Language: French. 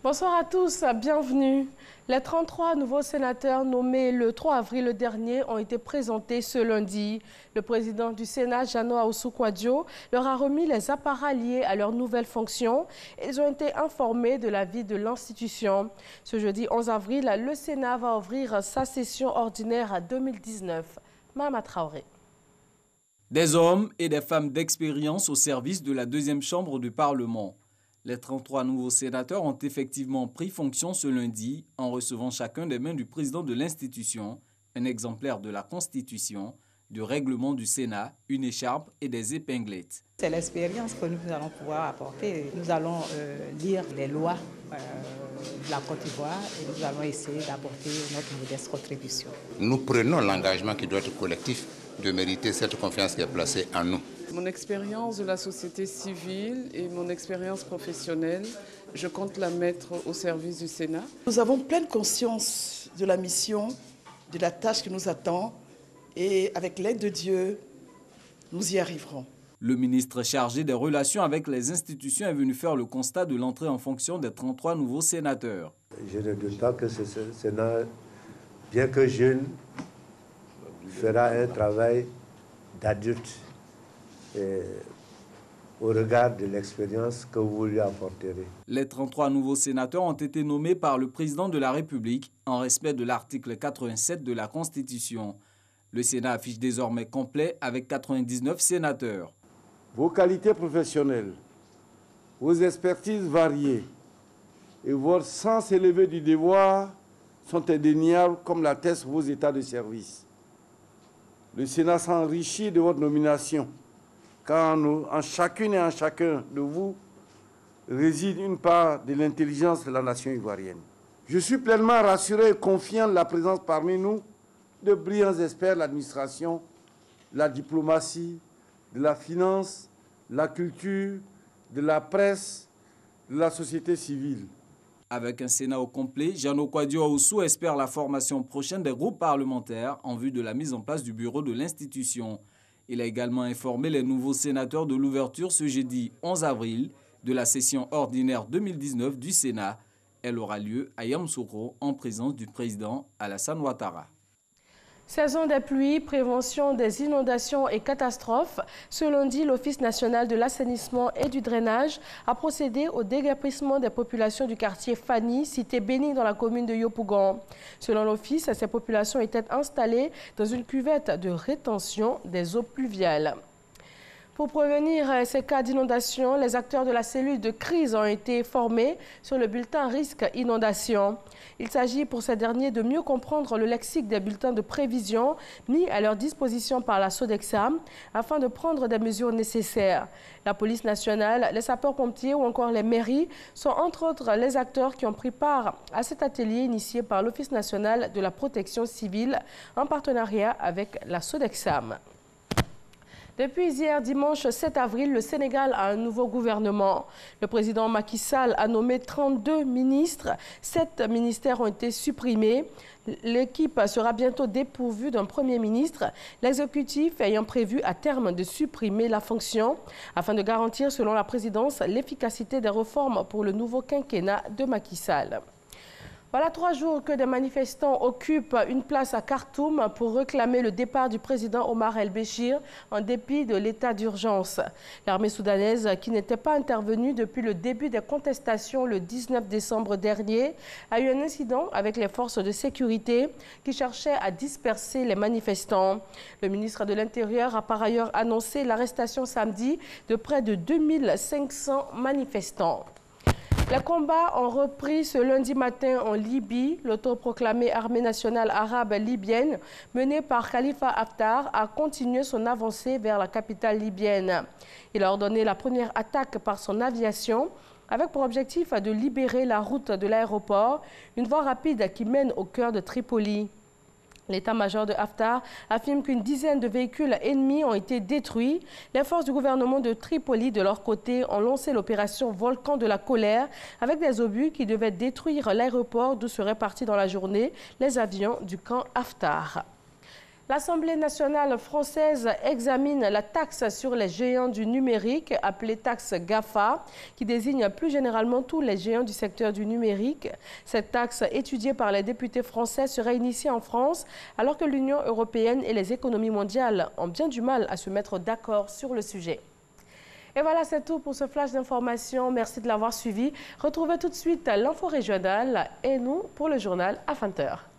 Bonsoir à tous, bienvenue. Les 33 nouveaux sénateurs nommés le 3 avril dernier ont été présentés ce lundi. Le président du Sénat, Jano Ahoussou-Kouadio, leur a remis les apparats liés à leurs nouvelles fonctions. Ils ont été informés de la vie de l'institution. Ce jeudi 11 avril, le Sénat va ouvrir sa session ordinaire à 2019. Mahama Traoré. Des hommes et des femmes d'expérience au service de la deuxième chambre du Parlement. Les 33 nouveaux sénateurs ont effectivement pris fonction ce lundi en recevant chacun des mains du président de l'institution un exemplaire de la Constitution, du règlement du Sénat, une écharpe et des épinglettes. C'est l'expérience que nous allons pouvoir apporter. Nous allons lire les lois de la Côte d'Ivoire et nous allons essayer d'apporter notre modeste contribution. Nous prenons l'engagement qui doit être collectif de mériter cette confiance qui est placée en nous. Mon expérience de la société civile et mon expérience professionnelle, je compte la mettre au service du Sénat. Nous avons pleine conscience de la mission, de la tâche qui nous attend et avec l'aide de Dieu, nous y arriverons. Le ministre chargé des relations avec les institutions est venu faire le constat de l'entrée en fonction des 33 nouveaux sénateurs. Je ne doute pas que ce Sénat, bien que jeune, fera un travail d'adulte au regard de l'expérience que vous lui apporterez. Les 33 nouveaux sénateurs ont été nommés par le président de la République en respect de l'article 87 de la Constitution. Le Sénat affiche désormais complet avec 99 sénateurs. Vos qualités professionnelles, vos expertises variées et votre sens élevé du devoir sont indéniables comme l'attestent vos états de service. Le Sénat s'enrichit de votre nomination, car en chacune et en chacun de vous réside une part de l'intelligence de la nation ivoirienne. Je suis pleinement rassuré et confiant de la présence parmi nous de brillants experts de l'administration, de la diplomatie, de la finance, de la culture, de la presse, de la société civile. Avec un Sénat au complet, Jano Ahoussou espère la formation prochaine des groupes parlementaires en vue de la mise en place du bureau de l'institution. Il a également informé les nouveaux sénateurs de l'ouverture ce jeudi 11 avril de la session ordinaire 2019 du Sénat. Elle aura lieu à Yamoussoukro en présence du président Alassane Ouattara. Saison des pluies, prévention des inondations et catastrophes. Ce lundi, l'Office national de l'assainissement et du drainage a procédé au déguerpissement des populations du quartier Fani, cité Béni dans la commune de Yopougon. Selon l'Office, ces populations étaient installées dans une cuvette de rétention des eaux pluviales. Pour prévenir ces cas d'inondation, les acteurs de la cellule de crise ont été formés sur le bulletin risque inondation. Il s'agit pour ces derniers de mieux comprendre le lexique des bulletins de prévision mis à leur disposition par la Sodexam afin de prendre des mesures nécessaires. La police nationale, les sapeurs-pompiers ou encore les mairies sont entre autres les acteurs qui ont pris part à cet atelier initié par l'Office national de la protection civile en partenariat avec la Sodexam. Depuis hier, dimanche 7 avril, le Sénégal a un nouveau gouvernement. Le président Macky Sall a nommé 32 ministres. 7 ministères ont été supprimés. L'équipe sera bientôt dépourvue d'un premier ministre, l'exécutif ayant prévu à terme de supprimer la fonction afin de garantir, selon la présidence, l'efficacité des réformes pour le nouveau quinquennat de Macky Sall. Voilà 3 jours que des manifestants occupent une place à Khartoum pour réclamer le départ du président Omar el-Béchir en dépit de l'état d'urgence. L'armée soudanaise, qui n'était pas intervenue depuis le début des contestations le 19 décembre dernier, a eu un incident avec les forces de sécurité qui cherchaient à disperser les manifestants. Le ministre de l'Intérieur a par ailleurs annoncé l'arrestation samedi de près de 2500 manifestants. Les combats ont repris ce lundi matin en Libye. L'autoproclamée armée nationale arabe libyenne, menée par Khalifa Haftar, a continué son avancée vers la capitale libyenne. Il a ordonné la première attaque par son aviation, avec pour objectif de libérer la route de l'aéroport, une voie rapide qui mène au cœur de Tripoli. L'état-major de Haftar affirme qu'une dizaine de véhicules ennemis ont été détruits. Les forces du gouvernement de Tripoli, de leur côté, ont lancé l'opération Volcan de la colère avec des obus qui devaient détruire l'aéroport d'où seraient partis dans la journée les avions du camp Haftar. L'Assemblée nationale française examine la taxe sur les géants du numérique, appelée taxe GAFA, qui désigne plus généralement tous les géants du secteur du numérique. Cette taxe, étudiée par les députés français, serait initiée en France, alors que l'Union européenne et les économies mondiales ont bien du mal à se mettre d'accord sur le sujet. Et voilà, c'est tout pour ce flash d'information. Merci de l'avoir suivi. Retrouvez tout de suite l'info régionale et nous pour le journal à 20h.